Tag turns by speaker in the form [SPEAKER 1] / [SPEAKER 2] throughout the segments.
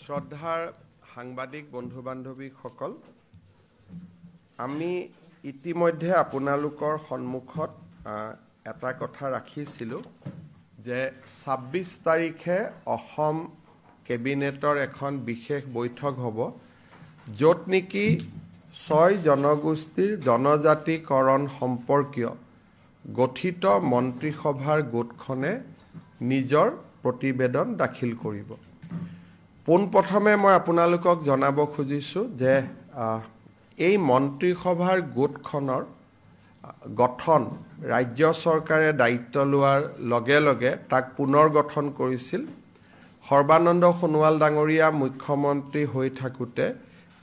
[SPEAKER 1] শ্ৰদ্ধাৰ সাংবাদিক বন্ধু বান্ধৱীসকল, আমি ইতিমধ্যে আপোনালোকৰ সন্মুখত এটা কথা ৰাখিছিলোঁ যে ২৬ তাৰিখে অসম কেবিনেটৰ এখন বিশেষ বৈঠক হ'ব, য'ত নেকি ৬ জনগোষ্ঠীৰ জনজাতিকৰণ সম্পৰ্কীয় গঠিত মন্ত্ৰীসভাৰ গোটখনে নিজৰ প্ৰতিবেদন দাখিল কৰিব। পোনপ্ৰথমে মই আপোনালোকক জনাব খুজিছোঁ যে এই মন্ত্ৰীসভাৰ গোটখনৰ গঠন ৰাজ্য চৰকাৰে দায়িত্ব লোৱাৰ লগে লগে তাক পুনৰ গঠন কৰিছিল। সৰ্বানন্দ সোণোৱাল ডাঙৰীয়া মুখ্যমন্ত্ৰী হৈ থাকোঁতে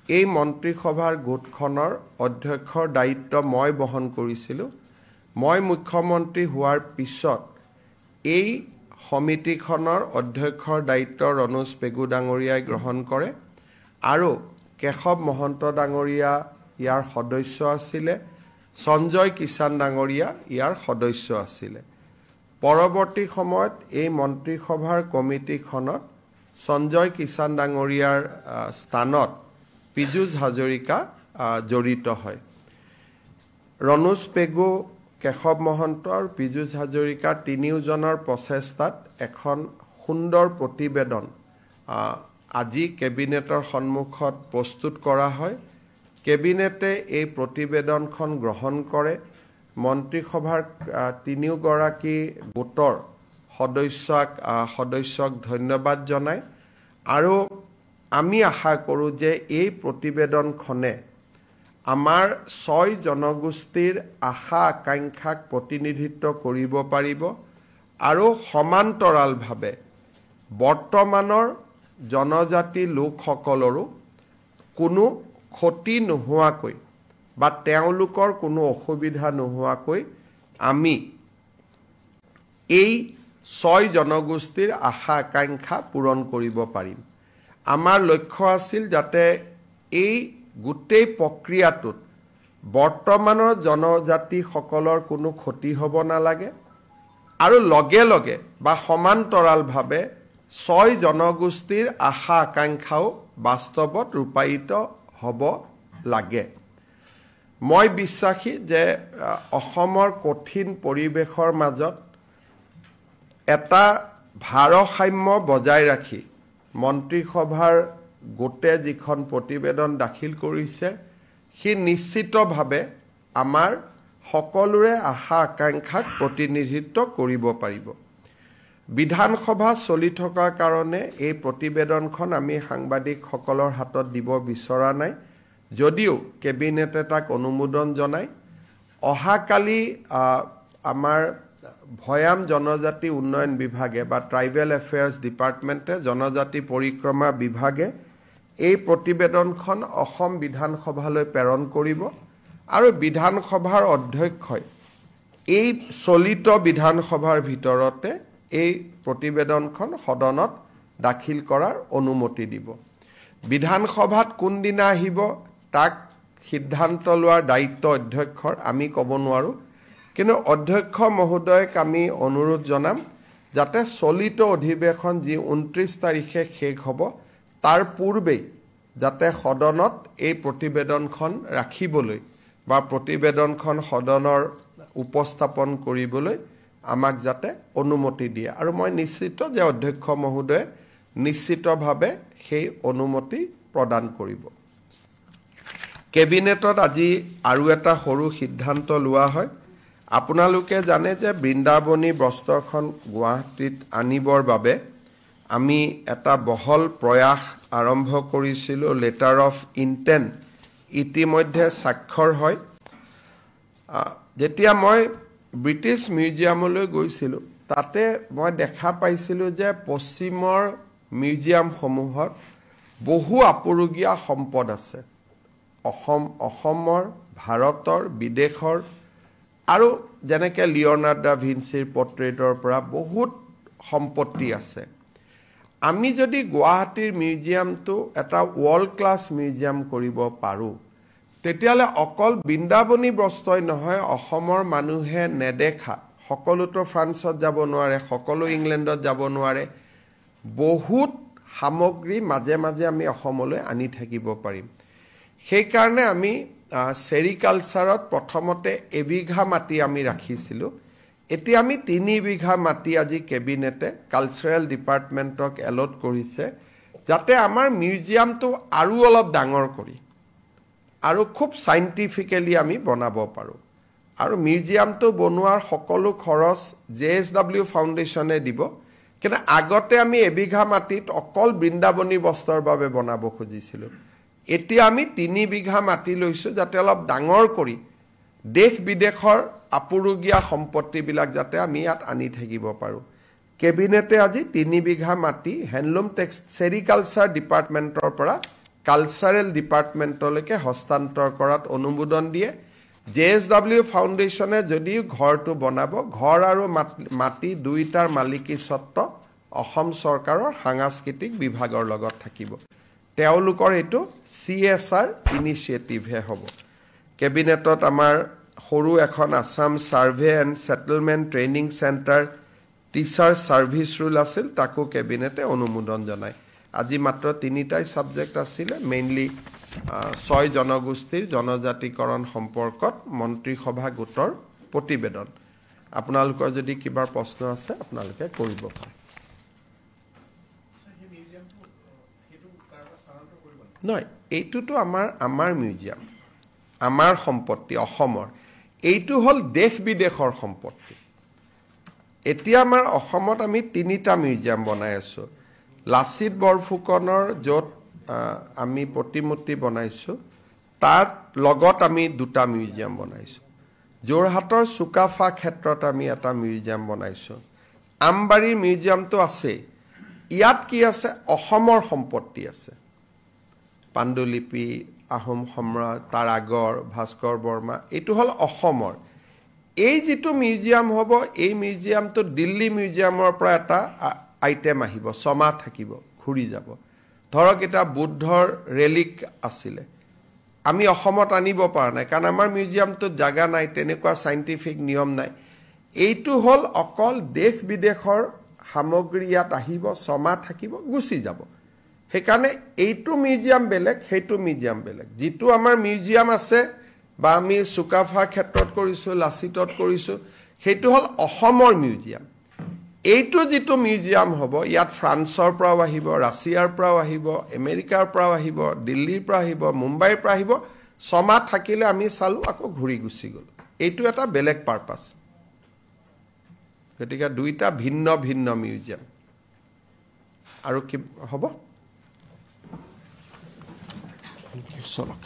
[SPEAKER 1] এই মন্ত্ৰীসভাৰ গোটখনৰ অধ্যক্ষৰ দায়িত্ব মই বহন কৰিছিলোঁ। মই মুখ্যমন্ত্ৰী হোৱাৰ পিছত এই সমিতিখনৰ অধ্যক্ষৰ দায়িত্ব ৰণোজ পেগু ডাঙৰীয়াই গ্ৰহণ কৰে আৰু কেশৱ মহন্ত ডাঙৰীয়া ইয়াৰ সদস্য আছিলে, সঞ্জয় কিষাণ ডাঙৰীয়া ইয়াৰ সদস্য আছিলে। পৰৱৰ্তী সময়ত এই মন্ত্ৰীসভাৰ কমিটিখনত সঞ্জয় কিষাণ ডাঙৰীয়াৰ স্থানত পীযুষ হাজৰিকা জড়িত হয়। ৰণোজ পেগু, কেশৱ মহন্ত আৰু পীযুষ হাজৰিকা তিনিওজনৰ প্ৰচেষ্টাত এখন সুন্দৰ প্ৰতিবেদন আজি কেবিনেটৰ সন্মুখত প্ৰস্তুত কৰা হয়। কেবিনেটে এই প্ৰতিবেদনখন গ্ৰহণ কৰে। মন্ত্ৰীসভাৰ তিনিওগৰাকী গোটৰ সদস্যক ধন্যবাদ জনায় আৰু আমি আশা কৰোঁ যে এই প্ৰতিবেদনখনে আমাৰ ৬ জনগোষ্ঠীৰ আশা আকাংক্ষাক প্ৰতিনিধিত্ব কৰিব পাৰিব আৰু সমান্তৰালভাৱে বৰ্তমানৰ জনজাতি লোকসকলৰো কোনো ক্ষতি নোহোৱাকৈ বা তেওঁলোকৰ কোনো অসুবিধা নোহোৱাকৈ আমি এই ৬ জনগোষ্ঠীৰ আশা আকাংক্ষা পূৰণ কৰিব পাৰিম। আমাৰ লক্ষ্য আছিল যাতে এই গোটেই প্ৰক্ৰিয়াটোত বৰ্তমানৰ জনজাতিসকলৰ কোনো ক্ষতি হ'ব নালাগে আৰু লগে লগে বা সমান্তৰালভাৱে ৬ জনগোষ্ঠীৰ আশা আকাংক্ষাও বাস্তৱত ৰূপায়িত হ'ব লাগে। মই বিশ্বাসী যে অসমৰ কঠিন পৰিৱেশৰ মাজত এটা ভাৰসাম্য বজাই ৰাখি মন্ত্ৰীসভাৰ গোটে যিখন প্ৰতিবেদন দাখিল কৰিছে সি নিশ্চিতভাৱে আমাৰ সকলোৰে আশা আকাংক্ষাক প্ৰতিনিধিত্ব কৰিব পাৰিব। বিধানসভা চলি থকাৰ কাৰণে এই প্ৰতিবেদনখন আমি সাংবাদিকসকলৰ হাতত দিব বিচৰা নাই, যদিও কেবিনেটে তাক অনুমোদন জনায়। অহাকালি আমাৰ ভৈয়াম জনজাতি উন্নয়ন বিভাগে বা ট্ৰাইবেল এফেয়াৰ্ছ ডিপাৰ্টমেণ্টে জনজাতি পৰিক্ৰমা বিভাগে এই প্ৰতিবেদনখন অসম বিধানসভালৈ প্ৰেৰণ কৰিব আৰু বিধানসভাৰ অধ্যক্ষই এই চলিত বিধানসভাৰ ভিতৰতে এই প্ৰতিবেদনখন সদনত দাখিল কৰাৰ অনুমতি দিব। বিধানসভাত কোনদিনা আহিব তাক সিদ্ধান্ত লোৱাৰ দায়িত্ব অধ্যক্ষৰ, আমি ক'ব নোৱাৰোঁ। কিন্তু অধ্যক্ষ মহোদয়ক আমি অনুৰোধ জনাম যাতে চলিত অধিৱেশন যি ২৯ তাৰিখে শেষ হ'ব তাৰ পূৰ্বেই যাতে সদনত এই প্ৰতিবেদনখন ৰাখিবলৈ বা প্ৰতিবেদনখন সদনৰ উপস্থাপন কৰিবলৈ আমাক যাতে অনুমতি দিয়ে আৰু মই নিশ্চিত যে অধ্যক্ষ মহোদয়ে নিশ্চিতভাৱে সেই অনুমতি প্ৰদান কৰিব। কেবিনেটত আজি আৰু এটা সৰু সিদ্ধান্ত লোৱা হয়। আপোনালোকে জানে যে বৃন্দাবনী বস্ত্ৰখন গুৱাহাটীত আনিবৰ বাবে আমি এটা বহল প্ৰয়াস আৰম্ভ কৰিছিলোঁ। লেটাৰ অফ ইণ্টেণ্ট ইতিমধ্যে স্বাক্ষৰ হয়। যেতিয়া মই ব্ৰিটিছ মিউজিয়ামলৈ গৈছিলোঁ তাতে মই দেখা পাইছিলোঁ যে পশ্চিমৰ মিউজিয়ামসমূহত বহু আপুৰুগীয়া সম্পদ আছে। অসমৰ, ভাৰতৰ, বিদেশৰ আৰু যেনেকৈ লিঅ'নাৰ্ড ডা ভিঞ্চিৰ পৰ্ট্ৰেটৰ পৰা বহুত সম্পত্তি আছে। আমি যদি গুৱাহাটীৰ মিউজিয়ামটো এটা ৱৰ্ল্ড ক্লাছ মিউজিয়াম কৰিব পাৰোঁ তেতিয়াহ'লে অকল বৃন্দাবনী বস্ত্ৰই নহয়, অসমৰ মানুহে নেদেখা, সকলোতো ফ্ৰান্সত যাব নোৱাৰে, সকলো ইংলেণ্ডত যাব নোৱাৰে, বহুত সামগ্ৰী মাজে মাজে আমি অসমলৈ আনি থাকিব পাৰিম সেই কাৰণে আমি সেৰিকালচাৰত প্ৰথমতে এবিঘা মাটি আমি ৰাখিছিলোঁ এতিয়া আমি 3 বিঘা মাটি আজি কেবিনেটে কালচাৰেল ডিপাৰ্টমেণ্টক এলট কৰিছে যাতে আমাৰ মিউজিয়ামটো আৰু অলপ ডাঙৰ কৰি আৰু খুব সাইন্টিফিক্যালি আমি বনাব পাৰো আৰু মিউজিয়ামটো বনোৱাৰ সকলো খৰচ JSW ফাউণ্ডেশ্যনে দিব কিন্তু আগতে আমি এবিঘা মাটিত অকল বৃন্দাবনী বস্ত্ৰৰ বাবে বনাব খুজিছিলোঁ এতিয়া আমি 3 বিঘা মাটি লৈছো যাতে অলপ ডাঙৰ কৰি দেশ বিদেশৰ আপুৰুগীয়া সম্পত্তিবিলাক যাতে আমি ইয়াত আনি থাকিব পাৰো কেবিনেটে আজি 3 বিঘা মাটি হ্যান্ডলুম সেৰিকালচাৰ ডিপাৰ্টমেণ্টৰ পৰা কালচাৰেল ডিপাৰ্টমেণ্টলৈকে হস্তান্তৰ কৰাত অনুমোদন দিয়ে JSW ফাউণ্ডেশ্যনে যদি ঘৰটো বনাব ঘৰ আৰু মাটি দুইটাৰ মালিকী স্বত্ব অসম চৰকাৰৰ সাংস্কৃতিক বিভাগৰ লগত থাকিব তেওঁলোকৰ এটো CSR ইনিচিয়েটিভ হে হ'ব কেবিনেটত আমাৰ সৰু এখন Assam survey and settlement training centre teacher service rule আছিল তাকো কেবিনেটে অনুমোদন জনায় আজি মাত্ৰ 3টাই সাবজেক্ট আছিল মেইনলি 6 জনগোষ্ঠীৰ জনজাতিকৰণ সম্পৰ্কত মন্ত্ৰী সভা গোটৰ প্ৰতিবেদন আপোনালোকৰ যদি কিবা প্ৰশ্ন আছে আপোনালোকে কৰিব পাৰে নহয় এইটোতো আমাৰ মিউজিয়াম আমাৰ সম্পত্তি অসমৰ এইটো হল দেশ বিদেশৰ সম্পত্তি এতিয়া আমাৰ অসমত আমি 3টা মিউজিয়াম বনাই আছো লাচিত বৰফুকনৰ যত আমি প্ৰতিমূৰ্তি বনাইছো তাত লগত আমি 2টা মিউজিয়াম বনাইছো যোৰহাটৰ সুকাফা ক্ষেত্ৰত আমি এটা মিউজিয়াম বনাইছো আমবাৰী মিউজিয়ামটো আছে ইয়াত কি আছে অসমৰ সম্পত্তি আছে পাণ্ডুলিপি আহোম সম্ৰাট তাৰ আগৰ ভাস্কৰ বৰ্মা এটো হল অসমৰ এই যেটো মিউজিয়াম হ'ব এই মিউজিয়ামটো দিল্লী মিউজিয়ামৰ পৰা এটা আইটেম আহিব সমা থাকিব ঘুৰি যাব ধৰক এটা বুদ্ধৰ ৰেলিক আছিলে আমি অসমত আনিব পৰা নাই কাৰণ আমাৰ মিউজিয়ামটো জাগা নাই তেনেকুৱা সাইন্টিফিক নিয়ম নাই এইটো হল অকল দেশ বিদেশৰ সামগ্ৰী ইয়াত আহিব সমা থাকিব গুছি যাব হেকানে এইটো মিউজিয়াম বেলেগ হেতু মিউজিয়াম বেলেগ যেটো আমাৰ মিউজিয়াম আছে বা আমি সুকাফা ক্ষেত্ৰত কৰিছো লাচিতত কৰিছো হেতু হল অসমৰ মিউজিয়াম এইটো যেটো মিউজিয়াম হ'ব ইয়াত ফ্ৰান্সৰ পৰা আহিব ৰাছিয়াৰ পৰা আহিব আমেৰিকাৰ পৰা আহিব দিল্লীৰ পৰা আহিব মুম্বাইৰ পৰা আহিব সমা থাকিলে আমি চালু আকৌ ঘুৰি গুছি গল এইটো এটা বেলেগ পাৰপাস গতিকে দুইটা ভিন্ন ভিন্ন মিউজিয়াম আৰু কি হ'ব চলক